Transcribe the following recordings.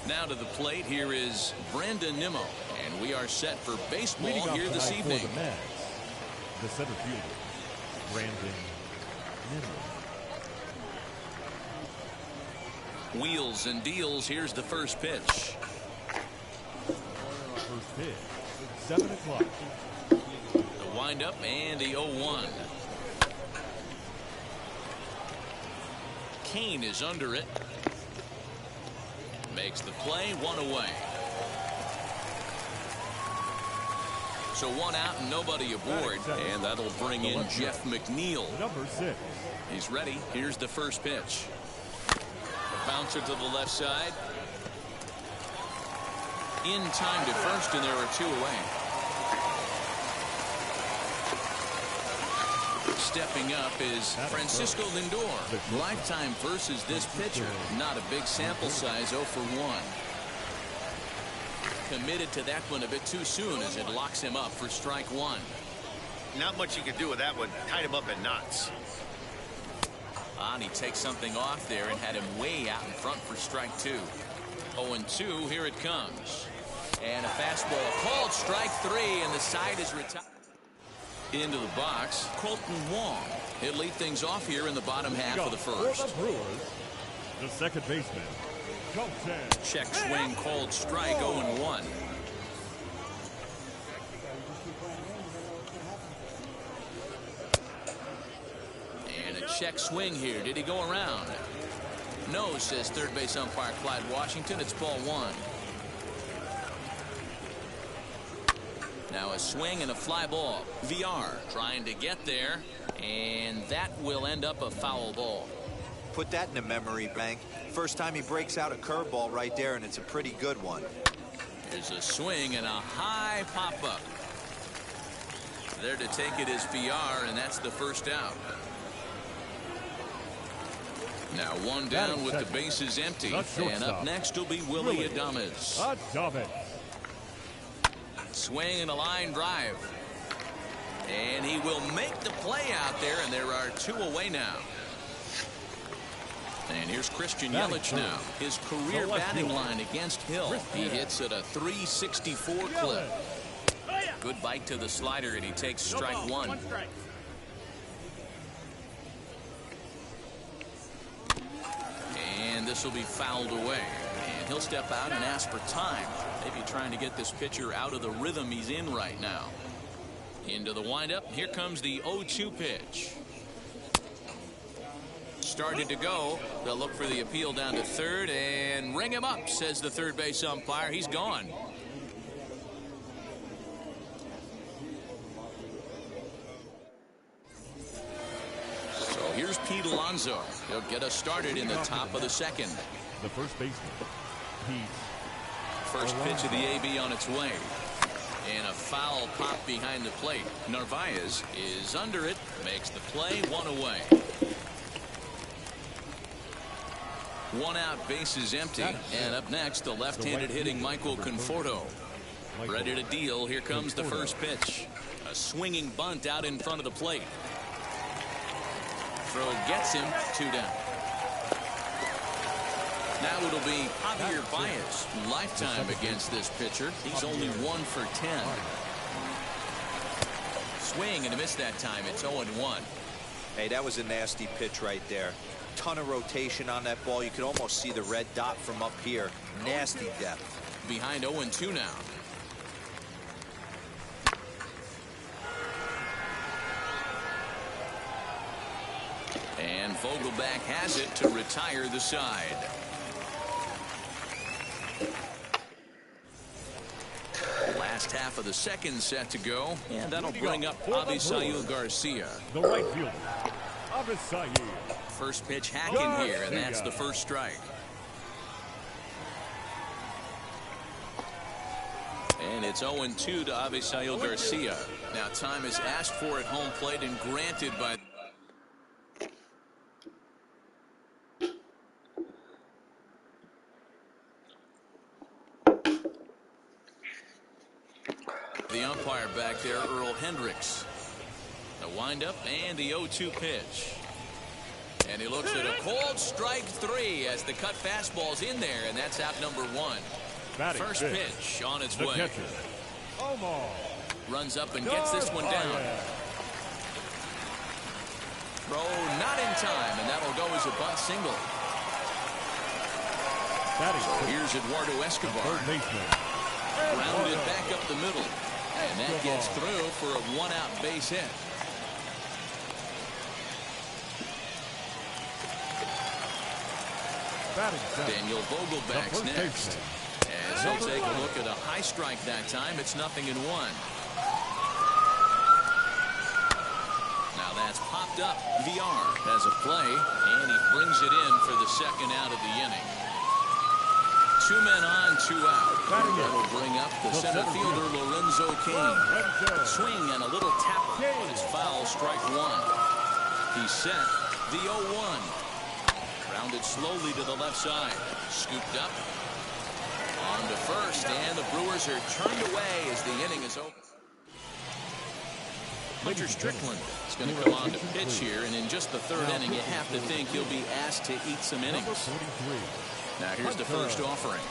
Now to the plate, here is Brandon Nimmo, and we are set for baseball here this evening. For the Mets, the center fielder, Brandon Nimmo. Wheels and deals. Here's the first pitch. First pitch, 7 o'clock. The windup and the 0-1. Kane is under it. Makes the play, 1 away. So 1 out and nobody aboard, and that'll bring in Jeff McNeil. Number 6. He's ready. Here's the first pitch. A bouncer to the left side. In time to first, and there are 2 away. Stepping up is Francisco Lindor. Lifetime versus this pitcher. Not a big sample size, 0 for 1. Committed to that one a bit too soon as it locks him up for strike 1. Not much you can do with that one. Tied him up in knots. And he takes something off there and had him way out in front for strike 2. 0-2, here it comes. And a fastball called strike 3, and the side is retired. Into the box, Colton Wong. He'll lead things off here in the bottom half of the first. For the Brewers, the second baseman, Colton. Check swing called strike, 0-1. And a check swing here. Did he go around? No, says third base umpire Clyde Washington. It's ball 1. Now a swing and a fly ball. VR trying to get there, and that will end up a foul ball. Put that in a memory bank. First time he breaks out a curveball right there, and it's a pretty good one. There's a swing and a high pop-up. There to take it is VR, and that's the first out. Now 1 down with the bases empty, and up next will be Willy Adames. Swing and a line drive. And he will make the play out there, and there are 2 away now. And here's Christian Yelich now. His career batting line against Hill. He hits at a .364 clip. Good bite to the slider, and he takes strike 1. And this will be fouled away. And he'll step out and ask for time. Maybe trying to get this pitcher out of the rhythm he's in right now. Into the windup. Here comes the 0-2 pitch. Started to go. They'll look for the appeal down to third and ring him up, says the third base umpire. He's gone. So here's Pete Alonso. He'll get us started in the top of the second. The first baseman, Pete. First pitch of the AB on its way. And a foul pop behind the plate. Narvaez is under it. Makes the play, 1 away. 1 out, bases empty. And up next, the left-handed hitting Michael Conforto. Ready to deal. Here comes the first pitch. A swinging bunt out in front of the plate. Throw gets him, 2 down. Now it'll be Javier Baez. Lifetime against this pitcher. He's only 1 for 10. Swing and a miss that time. It's 0-1. Hey, that was a nasty pitch right there. Ton of rotation on that ball. You could almost see the red dot from up here. Nasty depth. Behind 0-2 now. And Vogelback has it to retire the side. Last half of the second set to go, and that'll bring up Avisail Garcia. The right fielder, Avisail. First pitch hacking here, and that's the first strike. And it's 0-2 to Avisail Garcia. Now time is asked for at home plate and granted by the umpire back there, Earl Hendricks. The windup and the 0-2 pitch. And he looks at a cold strike 3 as the cut fastball's in there, and that's out number 1. Batting First fifth, pitch on its the way. catcher, Omar. Runs up and gets this one down. Throw not in time, and that'll go as a bunt single. Batting So fifth, here's Eduardo Escobar. third baseman. Grounded back up the middle. And that gets through for a 1-out base hit. Batting seventh, Daniel Vogelback's the first next. baseman. As he'll take a look at a high strike that time, it's 0-1. Now that's popped up. VR has a play, and he brings it in for the second out of the inning. 2 men on, 2 out. That'll bring up the center fielder, Lorenzo Cain. Swing and a little tap. It's foul, strike 1. He's set. The 0-1. Rounded slowly to the left side. Scooped up. On to first, and the Brewers are turned away as the inning is over. Hunter Strickland is going to come on to pitch here, and in just the third inning, you have to think he'll be asked to eat some innings. Now here's the first offering.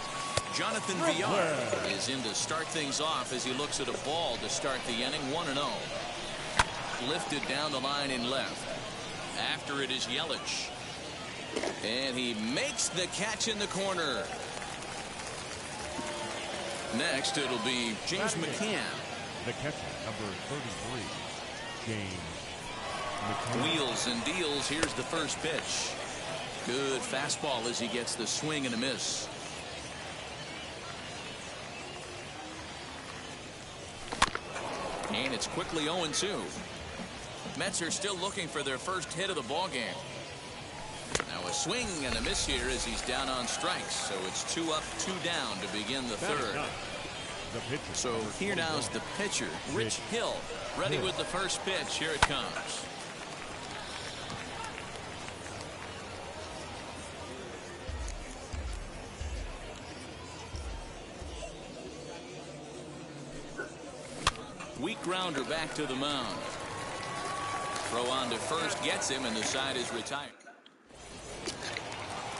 Jonathan Villar is in to start things off as he looks at a ball to start the inning. 1-0. Lifted down the line in left. After it is Yelich. And he makes the catch in the corner. Next, it'll be James McCann. The catcher, number 33, James McCann. Wheels and deals. Here's the first pitch. Good fastball as he gets the swing and a miss. And it's quickly 0-2. Mets are still looking for their first hit of the ball game. Now a swing and a miss here as he's down on strikes. So it's 2 up, 2 down to begin the third. The pitcher, So here now is the pitcher, Rich Hill, ready with the first pitch. Here it comes. Weak grounder back to the mound. Throw on to first gets him, and the side is retired.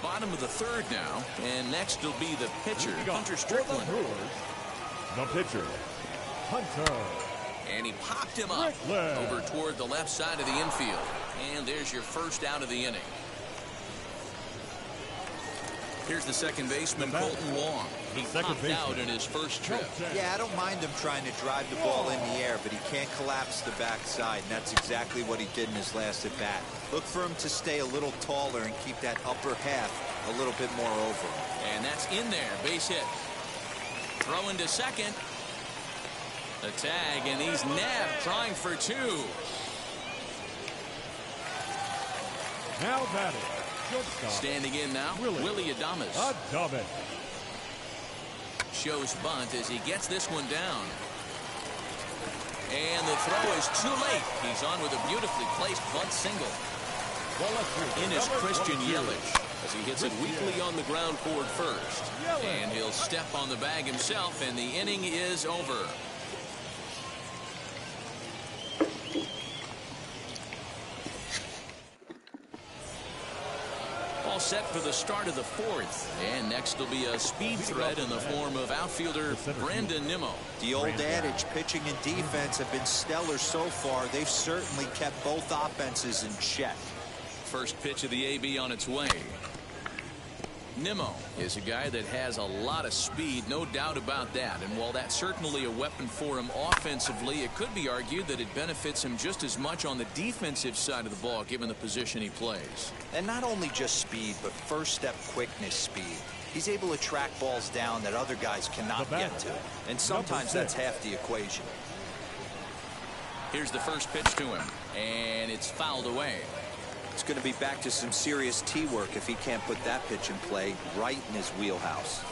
Bottom of the third now, and next will be the pitcher, Hunter Strickland. The pitcher, Hunter. And he popped him up over toward the left side of the infield. And there's your first out of the inning. Here's the second baseman, Colton Wong. He popped out in his first trip. Yeah, I don't mind him trying to drive the ball in the air, but he can't collapse the backside, and that's exactly what he did in his last at bat. Look for him to stay a little taller and keep that upper half a little bit more over him. And that's in there, base hit. Throwing to second. The tag, and he's nabbed, trying for 2. Now batting, shortstop. Standing in now, Willie Adames. Shows bunt as he gets this one down. And the throw is too late. He's on with a beautifully placed bunt single. In is Christian Yelich as he hits it weakly on the ground toward first. And he'll step on the bag himself, and the inning is over. All set for the start of the fourth. And next will be a speed threat in the form of outfielder Brandon Nimmo. The old adage, pitching and defense have been stellar so far. They've certainly kept both offenses in check. First pitch of the AB on its way. Nimmo is a guy that has a lot of speed, no doubt about that. And while that's certainly a weapon for him offensively, it could be argued that it benefits him just as much on the defensive side of the ball, given the position he plays. And not only just speed, but first step quickness speed. He's able to track balls down that other guys cannot get to. And sometimes that's half the equation. Here's the first pitch to him, and it's fouled away. It's going to be back to some serious tee work if he can't put that pitch in play right in his wheelhouse.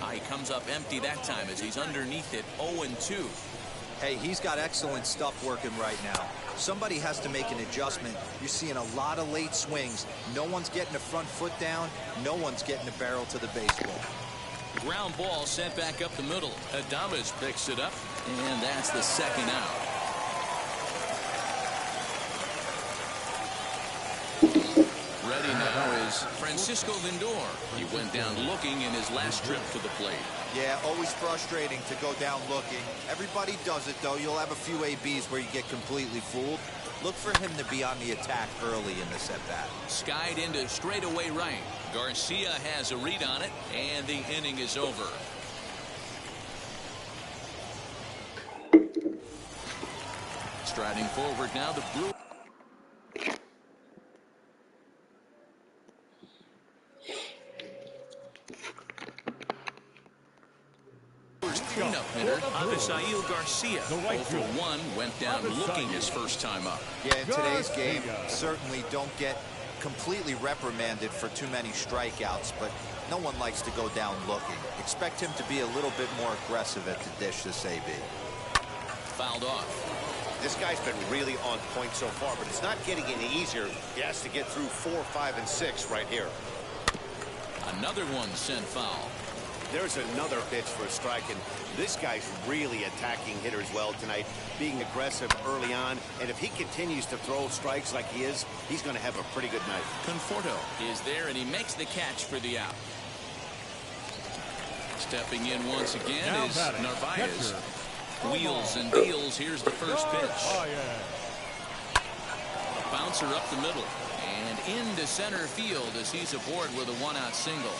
He comes up empty that time as he's underneath it, 0-2. Hey, he's got excellent stuff working right now. Somebody has to make an adjustment. You're seeing a lot of late swings. No one's getting the front foot down. No one's getting the barrel to the baseball. Ground ball sent back up the middle. Adames picks it up, and that's the second out. Francisco Lindor. He went down looking in his last trip to the plate. Yeah, always frustrating to go down looking. Everybody does it, though. You'll have a few ABs where you get completely fooled. Look for him to be on the attack early in this at-bat. Skied into straightaway right. Garcia has a read on it, and the inning is over. Striding forward now, the Brewers. Cleanup hitter Avisail Garcia. 0-for-1 went down looking his first time up. Yeah, in today's game, certainly don't get completely reprimanded for too many strikeouts, but no one likes to go down looking. Expect him to be a little bit more aggressive at the dish this AB. Fouled off. This guy's been really on point so far, but it's not getting any easier. He has to get through 4, 5, and 6 right here. Another one sent foul. There's another pitch for a strike, and this guy's really attacking hitters well tonight, being aggressive early on, and if he continues to throw strikes like he is, he's going to have a pretty good night. Conforto is there, and he makes the catch for the out. Stepping in once again is Narvaez. Wheels and deals. Here's the first pitch. Bouncer up the middle and into center field as he's aboard with a one-out single.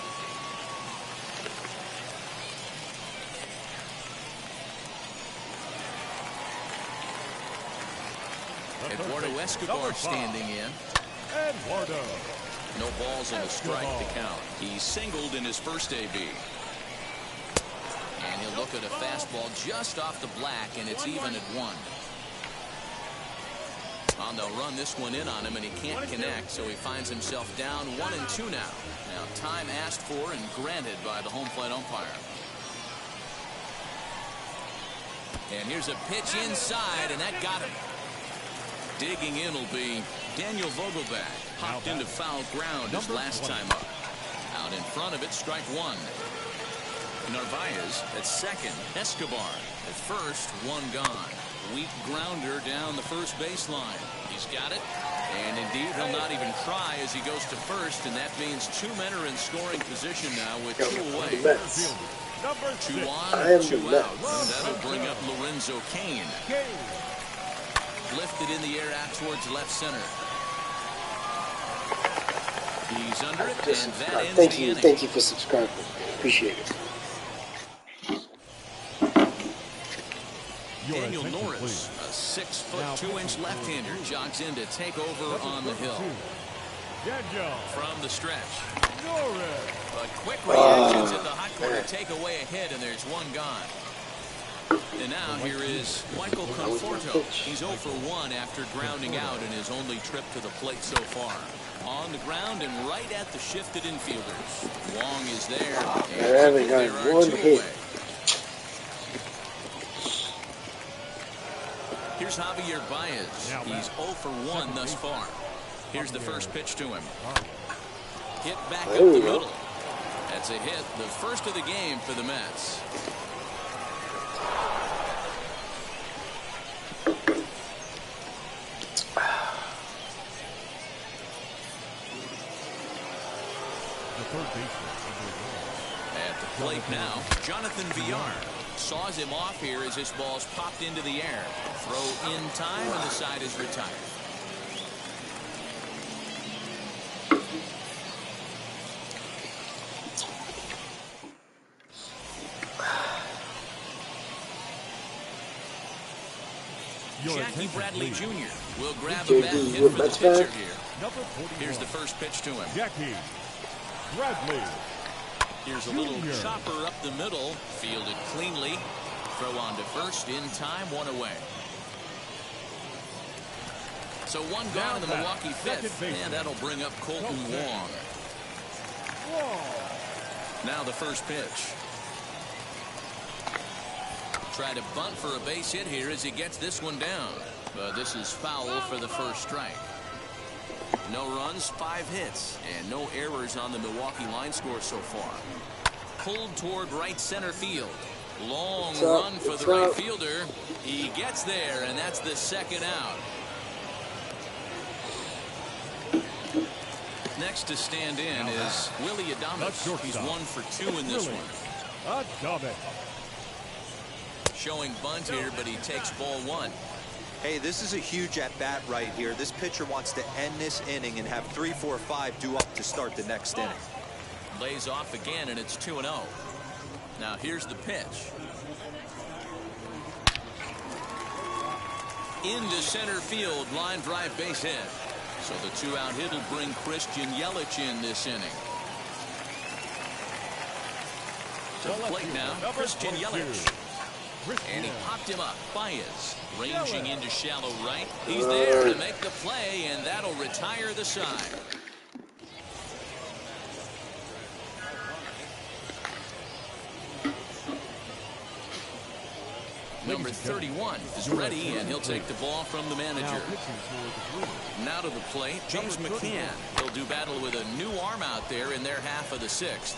Eduardo Escobar standing in. Eduardo. No balls and a strike to count. He singled in his first AB. And he'll look at a fastball just off the black, and it's even at 1. They'll run this one in on him, and he can't connect, so he finds himself down 1-2 now. Now, time asked for and granted by the home plate umpire. And here's a pitch inside, and that got him. Digging in will be Daniel Vogelbach. Hopped into foul ground his last time up. Out in front of it, strike 1. Narvaez at second. Escobar at first, 1 gone. Weak grounder down the first baseline. He's got it. And indeed, he'll not even try as he goes to first, and that means 2 men are in scoring position now with 2 away. 2 on, 2 out. And that'll bring up Lorenzo Cain. Lifted in the air out towards left center. He's under it, and that ends the inning. Thank you for subscribing. Appreciate it. Daniel Norris, a 6'2" left-hander, jogs in to take over on the hill. From the stretch. But quick reactions at the hot corner take away a hit, and there's 1 gone. And now here is Michael Conforto. He's 0-for-1 after grounding out in his only trip to the plate so far. On the ground and right at the shifted infielders. Wong is there. And there are 1 hit. Away. Here's Javier Baez. He's 0-for-1 thus far. Here's the first pitch to him. Hit back up the middle. That's a hit, the first of the game for the Mets. At the plate now, Jonathan Villar saws him off here as this ball's popped into the air. Throw in time, and the side is retired. Jackie Bradley Jr. will grab a bat and hit for the pitcher here. Here's the first pitch to him. Jackie Bradley. Here's a little chopper up the middle. Fielded cleanly. Throw on to first. In time, 1 away. So 1 gone in the Milwaukee 5th. And that'll bring up Colton Wong. Now the first pitch. Try to bunt for a base hit here as he gets this one down. But this is foul for the first strike. No runs, 5 hits, and no errors on the Milwaukee line score so far. Pulled toward right center field. Long run for the right fielder. He gets there, and that's the second out. Next to stand in is Willie Adames. He's 1 for 2 in this one. Adames. Showing bunt here, but he takes ball 1. Hey, this is a huge at-bat right here. This pitcher wants to end this inning and have 3, 4, 5 due up to start the next inning. Lays off again, and it's 2-0. Now here's the pitch. Into center field, line drive, base hit. So the 2-out hit will bring Christian Yelich in this inning. To the plate now, Christian Yelich. And he popped him up. Baez ranging into shallow right. He's there to make the play, and that'll retire the side. Number 31 is ready, and he'll take the ball from the manager. Now to the plate, James McCann. He'll do battle with a new arm out there in their half of the 6th.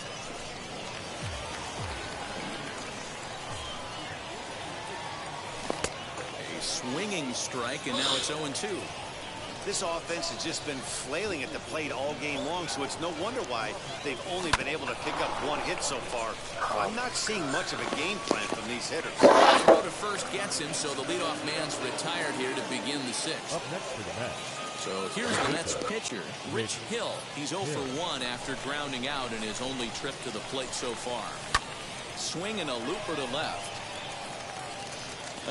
A swinging strike, and now it's 0-2. This offense has just been flailing at the plate all game long, so it's no wonder why they've only been able to pick up 1 hit so far. I'm not seeing much of a game plan from these hitters. Throw to first gets him, so the leadoff man's retired here to begin the 6th. Up next for the Mets. So here's the Mets pitcher, Rich Hill. He's 0 for 1 after grounding out in his only trip to the plate so far. Swinging a looper to left.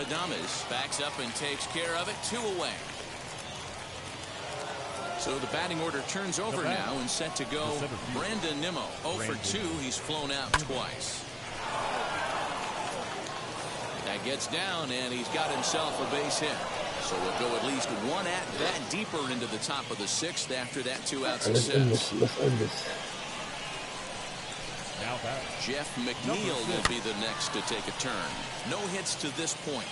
Adames backs up and takes care of it. 2 away. So the batting order turns over now and set to go. Brandon Nimmo 0 for 2. He's flown out twice. That gets down, and he's got himself a base hit. So we'll go at least 1 at-bat deeper into the top of the 6th after that 2 outs and 6. Let's end this. Now back. Jeff McNeil will be the next to take a turn. No hits to this point.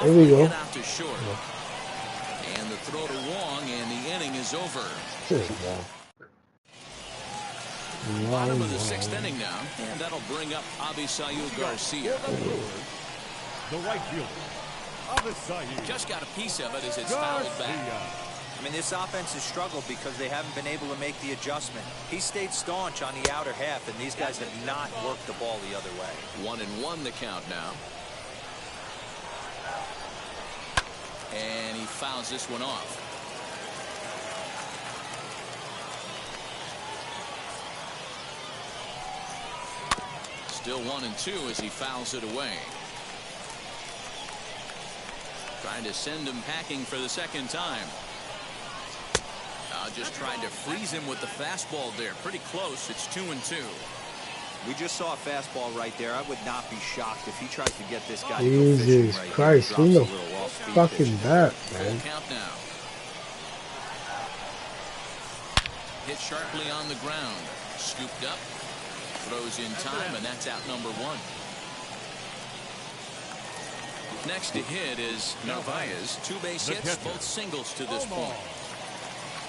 There we go. Out to short. And the throw to Wong, and the inning is over. Bottom of the 6th inning now, and that'll bring up Avisail Garcia. The right fielder, Avisail. Just got a piece of it as it's fouled back. I mean, this offense has struggled because they haven't been able to make the adjustment. He stayed staunch on the outer half, and these guys have not worked the ball the other way. 1-1 the count now. And he fouls this one off. Still 1-2 as he fouls it away. Trying to send him packing for the 2nd time. Just trying to freeze him with the fastball there. Pretty close. It's 2-2. We just saw a fastball right there. I would not be shocked if he tries to get this guy Jesus to go fishing right Christ, here. he no fucking bat, man. Full count now. Hit sharply on the ground. Scooped up. Throws in time, and that's out number 1. Next to hit is Narvaez. 2 base hits, both singles to this point.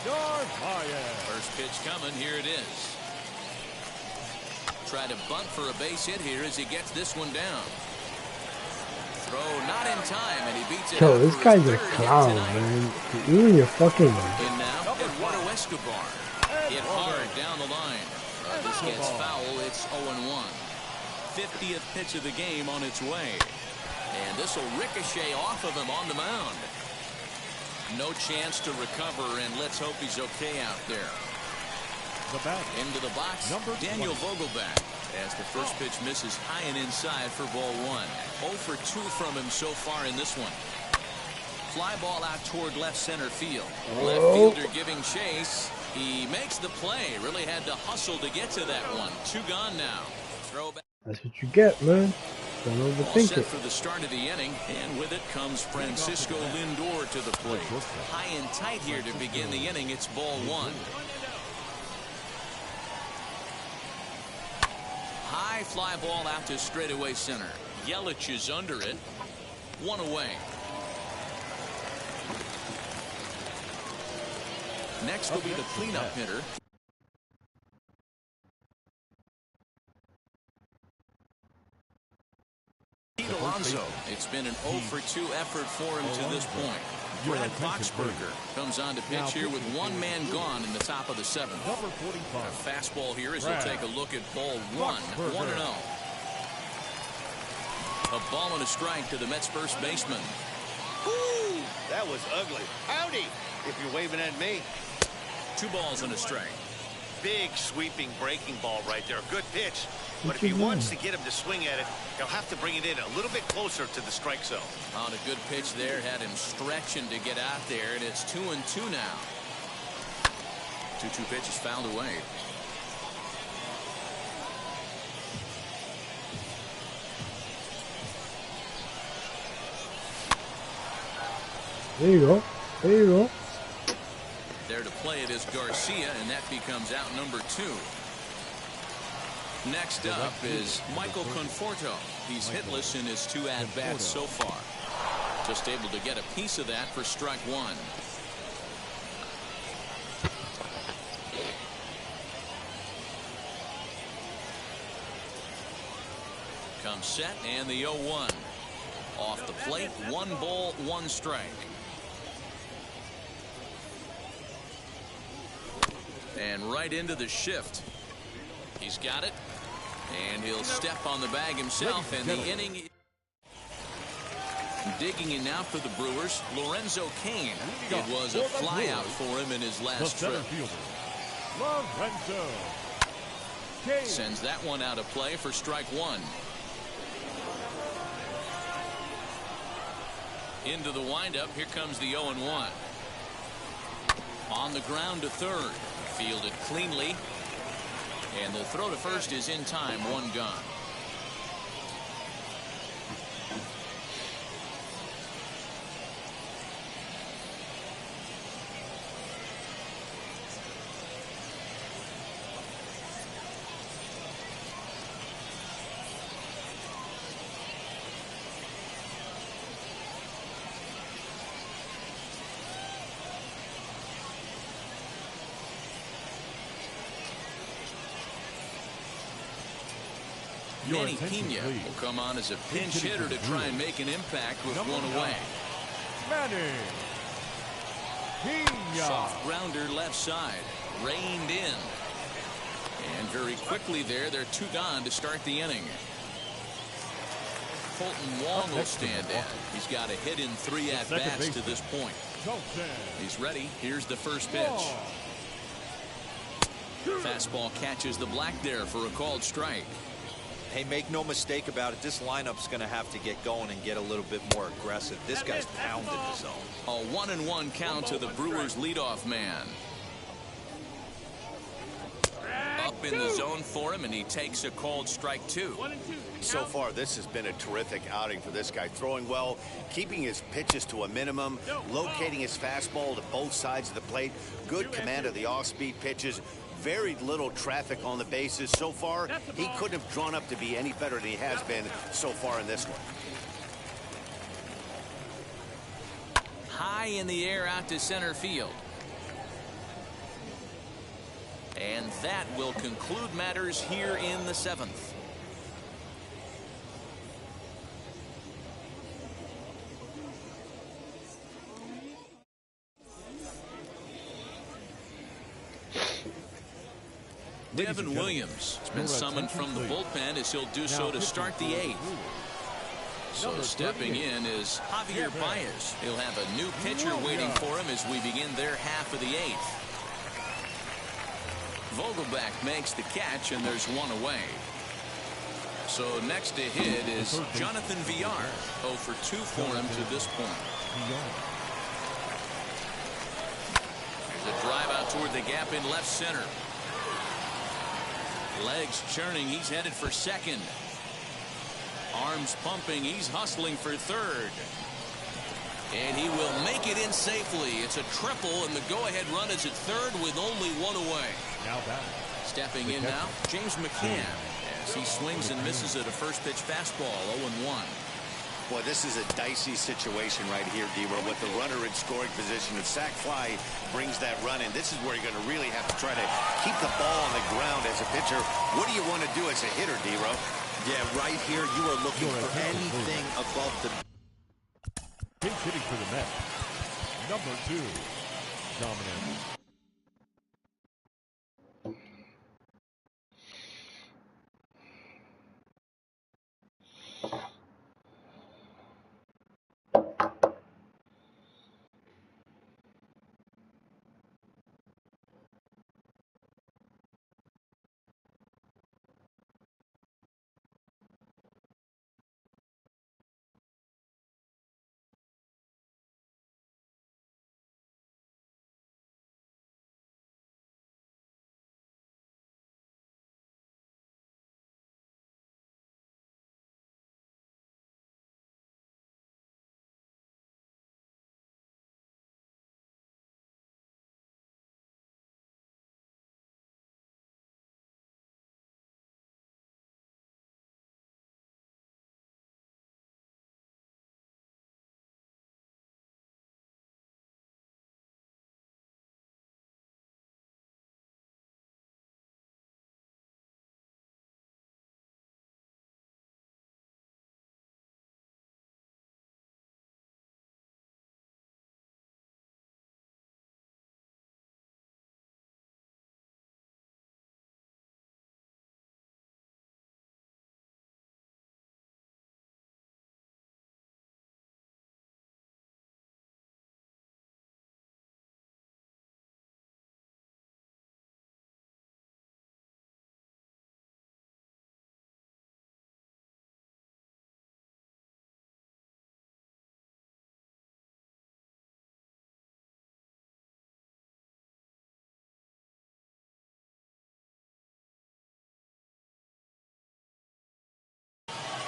Narvaez. First pitch coming. Here it is. Try to bunt for a base hit here as he gets this one down. Throw not in time, and he beats it. Yo, this guy's a clown, man. You and your fucking. And now Eduardo Escobar hit hard down the line. This gets foul. It's 0-1. 50th pitch of the game on its way. And this will ricochet off of him on the mound. No chance to recover, and let's hope he's okay out there. Into the box, Daniel Vogelbach, as the first pitch misses high and inside for ball 1. 0 for 2 from him so far in this one. Fly ball out toward left center field. Left fielder giving chase. He makes the play. Really had to hustle to get to that one. 2 gone now. Throw back. That's what you get, man. Don't All overthink set it. for the start of the inning, and with it comes Francisco Lindor to the plate. High and tight here to begin the inning. It's ball 1. High fly ball out to straightaway center. Yelich is under it. 1 away. Next will be the cleanup hitter. Pete Alonso. If It's been an 0 for 2 effort for him to this point. Your Brad attention, Boxberger comes on to pitch here with one man gone in the top of the 7th. Number A 45. fastball here as Brad he'll take a look at ball 1. Boxberger. 1-0. A ball and a strike to the Mets first baseman. Woo! That was ugly. Howdy, if you're waving at me. 2 balls and a strike. Big sweeping breaking ball right there. Good pitch. But if he wants to get him to swing at it, he'll have to bring it in a little bit closer to the strike zone. On a good pitch there, had him stretching to get out there, and it's 2-2 now. 2-2 pitch is fouled away. There you go. There you go. There to play it is Garcia, and that becomes out number 2. Next up is Michael Conforto. He's hitless in his 2 at-bats so far. Just able to get a piece of that for strike 1. Comes set, and the 0-1. Off the plate, 1 ball, 1 strike. And right into the shift. He's got it. And he'll step on the bag himself. And the inning. Digging in now for the Brewers, Lorenzo Cain. It was a flyout for him in his The last center trip. fielder, Lorenzo Cain. Sends that one out of play for strike 1. Into the windup. Here comes the 0-1. On the ground to third. Fielded cleanly. And the throw to first is in time. 1 gone. Your Manny attention, Pena please. will come on as a pinch hitter to try and make an impact with Number 1 away. 9, Manny Pena. Soft grounder left side. Reined in. And very quickly there, they're 2 gone to start the inning. Colton Wong will stand in. He's got a hit in 3 at-bats to this point. Colton He's ready. Here's the first pitch. Wong. Fastball catches the black there for a called strike. Hey, make no mistake about it. This lineup's going to have to get going and get a little bit more aggressive. This guy's pounded the zone. A 1-1 count to the Brewers leadoff man. Up in the zone for him, and he takes a called strike 2. So far, this has been a terrific outing for this guy. Throwing well, keeping his pitches to a minimum, locating his fastball to both sides of the plate, good command of the off-speed pitches, very little traffic on the bases. So far, he couldn't have drawn up to be any better than he has been so far in this one. High in the air out to center field. And that will conclude matters here in the 7th. Devin Williams has been summoned from the bullpen as he'll do so to start the 8th. So stepping in is Javier Baez. He'll have a new pitcher waiting for him as we begin their half of the 8th. Vogelbach makes the catch, and there's 1 away. So next to hit is Jonathan Villar. 0 for 2 for him to this point. The drive out toward the gap in left center. Legs churning. He's headed for second. Arms pumping. He's hustling for third. And he will make it in safely. It's a triple, and the go-ahead run is at third with only 1 away. Now back. Stepping in now, James McCann, as he swings and misses at a first pitch fastball. 0-1. Boy, this is a dicey situation right here, D-Row, with the runner in scoring position. If sac fly brings that run in, this is where you're going to really have to try to keep the ball on the ground as a pitcher. What do you want to do as a hitter, D-Row? Yeah, right here, you are looking for anything above the Pinch hitting for the Mets. Number 2, Dominic.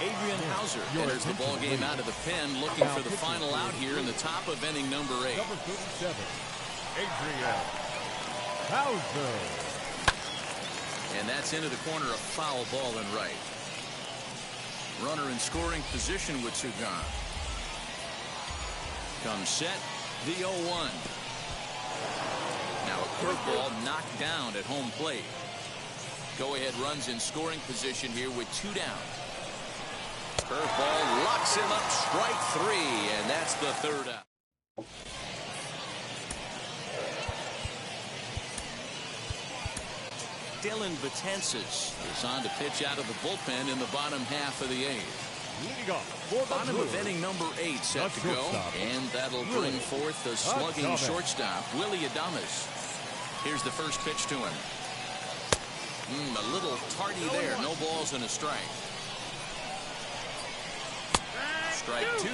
Adrian Hauser enters the ball game out of the pen, looking for the final out here in the top of inning number 8. Number 37, Adrian Hauser. And that's into the corner, a foul ball and right. Runner in scoring position with 2 gone. Comes set, the 0-1. Now a curveball knocked down at home plate. Go-ahead runs in scoring position here with 2 down. Curveball locks him up, strike 3, and that's the 3rd out. Dylan Betances is on to pitch out of the bullpen in the bottom half of the 8th. Leading off for the Bottom of Brewers, inning number 8 set to go, shortstop, and that'll bring forth the slugging shortstop, Willy Adames. Here's the first pitch to him. A little tardy there, no balls and a strike. Strike 2.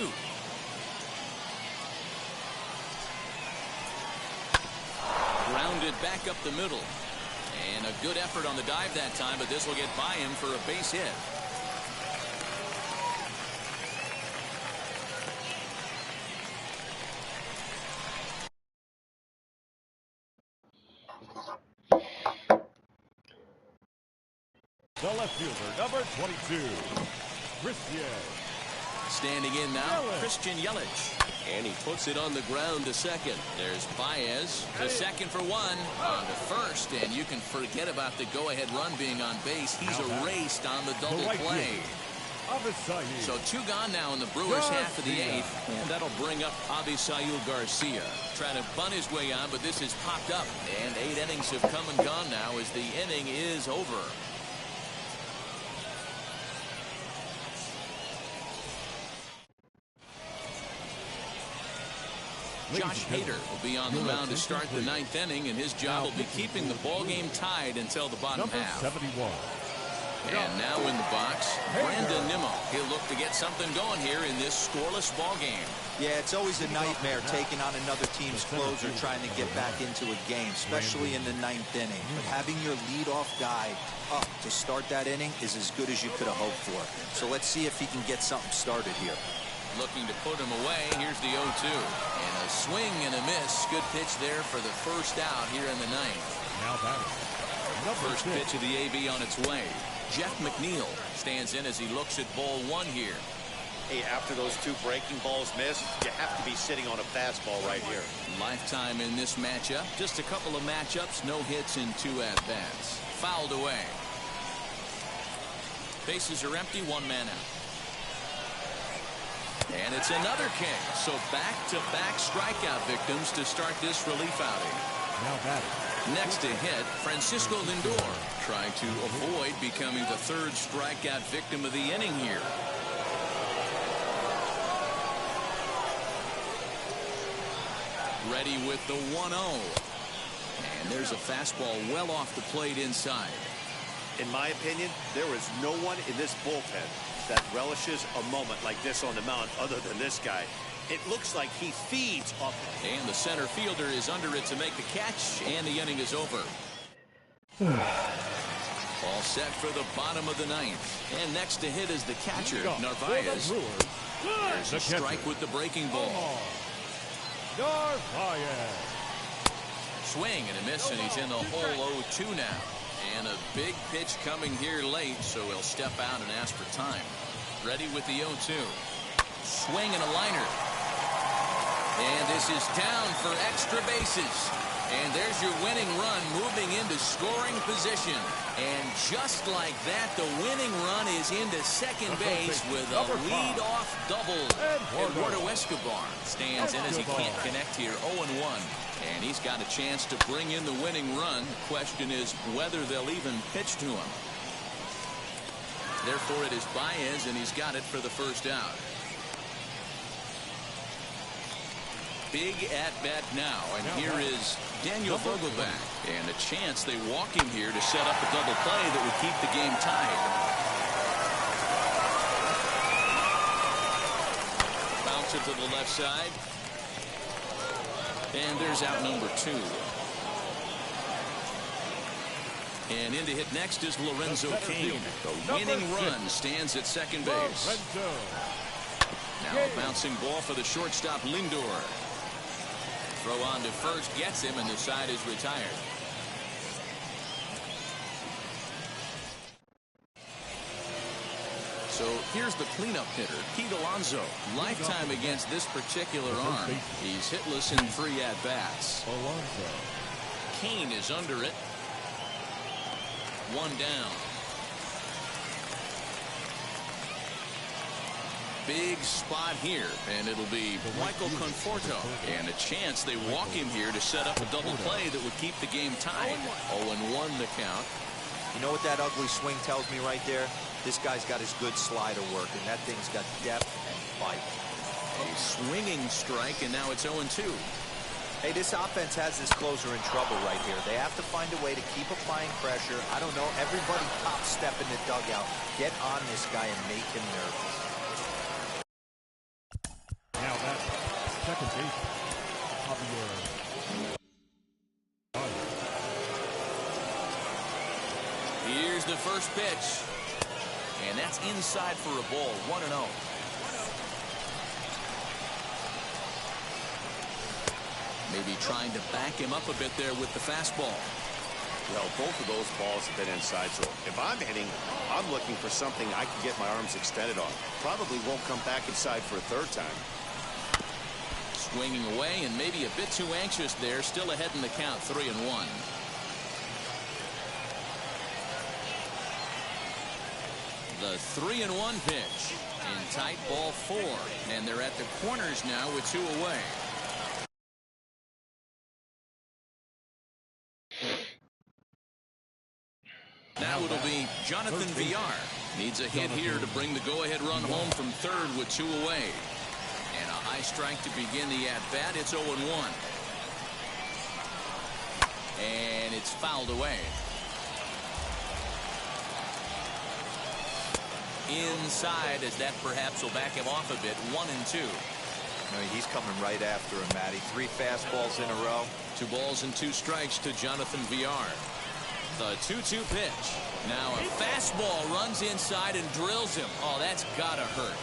Grounded back up the middle. And a good effort on the dive that time, but this will get by him for a base hit. the left fielder, number 22, Christian. Standing in now, Christian Yelich. And he puts it on the ground to second. There's Baez to second for 1. On to first, and you can forget about the go-ahead run being on base. He's erased on the double play. So 2 gone now in the Brewers half of the 8th, and that'll bring up Avisail Garcia. Trying to bunt his way on, but this has popped up. And 8 innings have come and gone now as the inning is over. Josh Hader will be on the mound to start the 9th inning, and his job will be keeping the ball game tied until the bottom half. 71. And now in the box, Brandon Nimmo. He'll look to get something going here in this scoreless ball game. Yeah, it's always a nightmare taking on another team's closer trying to get back into a game, especially in the 9th inning. But having your leadoff guy up to start that inning is as good as you could have hoped for. So let's see if he can get something started here. Looking to put him away. Here's the 0-2. And a swing and a miss. Good pitch there for the first out here in the 9th. Now batting. First pitch of the AB on its way. Jeff McNeil stands in as he looks at ball 1 here. Hey, after those 2 breaking balls missed, you have to be sitting on a fastball right here. Lifetime in this matchup. Just a couple of matchups. No hits in 2 at-bats. Fouled away. Bases are empty. 1 man out. And it's another K. So back-to-back strikeout victims to start this relief outing. Now batting. Next to hit, Francisco Lindor, trying to avoid becoming the third strikeout victim of the inning here. Ready with the 1-0. And there's a fastball well off the plate inside. In my opinion, there is no one in this bullpen that relishes a moment like this on the mound other than this guy. It looks like he feeds off. And the center fielder is under it to make the catch, and the inning is over. All set for the bottom of the ninth. And next to hit is the catcher, Narvaez. There's a strike with the breaking ball. Narvaez. Swing and a miss, and he's in the hole 0-2 now. And a big pitch coming here late, so he'll step out and ask for time. Ready with the 0-2. Swing and a liner. And this is down for extra bases. And there's your winning run moving into scoring position. And just like that, the winning run is into second base with a lead-off double. Eduardo Escobar stands in as he can't connect here, 0-1. And he's got a chance to bring in the winning run. The question is whether they'll even pitch to him. Therefore, it is Baez, and he's got it for the first out. Big at-bat now, and here is Daniel Vogelbach. And a chance they walk him here to set up a double play that would keep the game tied. Bounce it to the left side. And there's out number 2. And in to hit next is Lorenzo Cain. The winning run stands at second base. Now a bouncing ball for the shortstop, Lindor. Throw on to first, gets him, and the side is retired. So here's the cleanup hitter, Pete Alonso. Lifetime against this particular arm. He's hitless in 3 at-bats. Alonso. Cain is under it. 1 down. Big spot here, and it'll be Michael Conforto. And a chance they walk him here to set up a double play that would keep the game tied. 0-1 the count. You know what that ugly swing tells me right there? This guy's got his good slider work, and that thing's got depth and bite. A swinging strike, and now it's 0-2. Hey, this offense has this closer in trouble right here. They have to find a way to keep applying pressure. I don't know, everybody top step in the dugout. Get on this guy and make him nervous. Now that second base, Javier. Here's the first pitch. And that's inside for a ball, 1-0. Maybe trying to back him up a bit there with the fastball. Well, both of those balls have been inside, so if I'm hitting, I'm looking for something I can get my arms extended on. Probably won't come back inside for a third time. Swinging away and maybe a bit too anxious there. Still ahead in the count, 3-1. The 3-1 pitch. In tight, ball 4. And they're at the corners now with 2 away. Now it'll be Jonathan Villar. Needs a hit here to bring the go-ahead run home from third with 2 away. And a high strike to begin the at-bat. It's 0-1. And it's fouled away. Inside, as that perhaps will back him off a bit. 1-2. No, he's coming right after him, Matty. 3 fastballs in a row. 2 balls and 2 strikes to Jonathan Villar. The 2-2 pitch. Now a fastball runs inside and drills him. Oh, that's gotta hurt.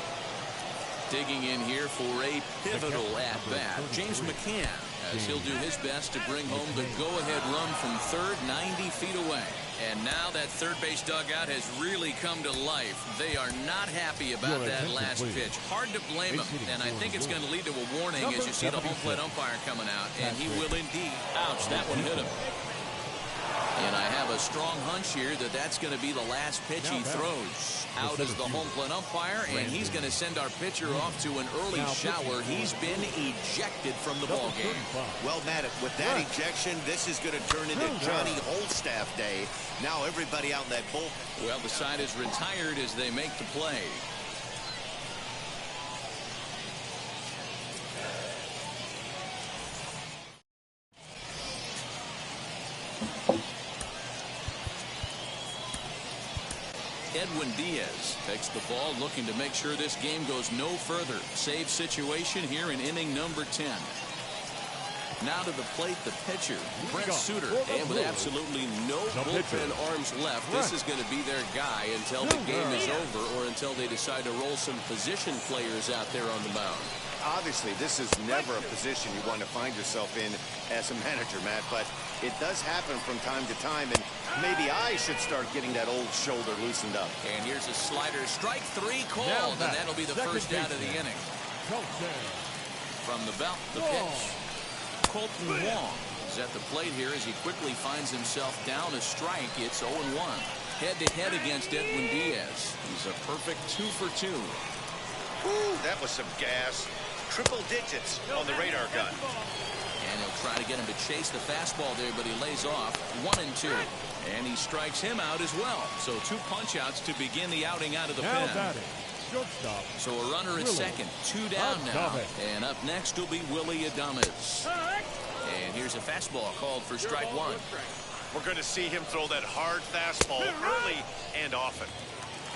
Digging in here for a pivotal at-bat, James McCann, as he'll do his best to bring home the go-ahead run from third, 90 feet away. And now that third base dugout has really come to life. They are not happy about that last pitch. Hard to blame him. And I think it's going to lead to a warning as you see the home plate umpire coming out. And he will indeed. Ouch, that one hit him. And I have a strong hunch here that that's going to be the last pitch he throws. Out is the home plate umpire, and he's going to send our pitcher off to an early shower. He's been ejected from the ball game. Well, Matt, with that ejection, this is going to turn into Johnny Holstaff Day. Now everybody out in that bullpen. Well, the side is retired as they make the play. Edwin Diaz takes the ball, looking to make sure this game goes no further. Save situation here in inning number 10. Now to the plate, the pitcher, Brent Suter. And with absolutely no bullpen arms left, this is going to be their guy until the game is over or until they decide to roll some position players out there on the mound. Obviously, this is never a position you want to find yourself in as a manager, Matt, but it does happen from time to time, and maybe I should start getting that old shoulder loosened up. And here's a slider, strike 3 called, and that'll be the first out of the inning. From the belt, the pitch. Colton Wong is at the plate here as he quickly finds himself down a strike. It's 0-1. Head-to-head against Edwin Diaz. He's a perfect 2 for 2. Ooh, that was some gas. Triple digits on the radar gun. And he'll try to get him to chase the fastball there, but he lays off 1-2. And he strikes him out as well. So 2 punch-outs to begin the outing out of the pen. So a runner at second, 2 down now. And up next will be Willy Adames. And here's a fastball called for strike 1. We're going to see him throw that hard fastball early and often.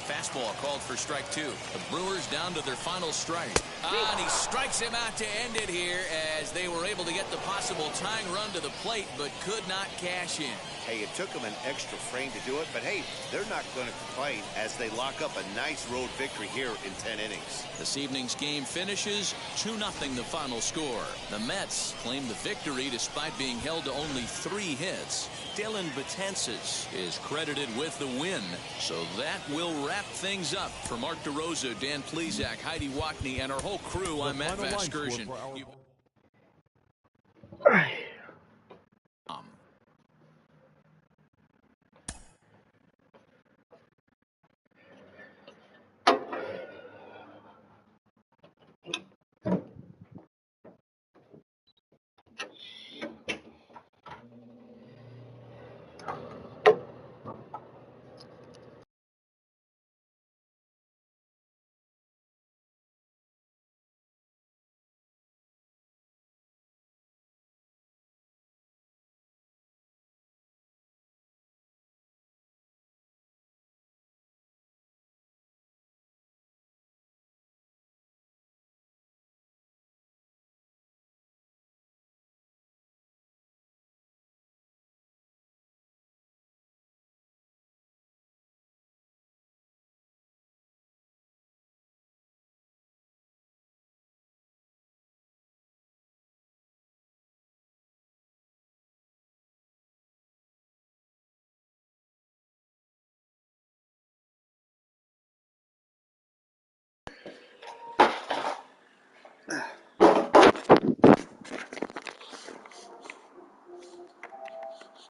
Fastball called for strike 2. The Brewers down to their final strike. And he strikes him out to end it here as they were able to get the possible tying run to the plate but could not cash in. Hey, it took them an extra frame to do it, but hey, they're not going to complain as they lock up a nice road victory here in 10 innings. This evening's game finishes 2-0 the final score. The Mets claim the victory despite being held to only 3 hits. Dylan Betances is credited with the win. So that will wrap things up. For Mark DeRosa, Dan Plesac, Heidi Wackney, and our whole crew, I'm Matt Vasgersian.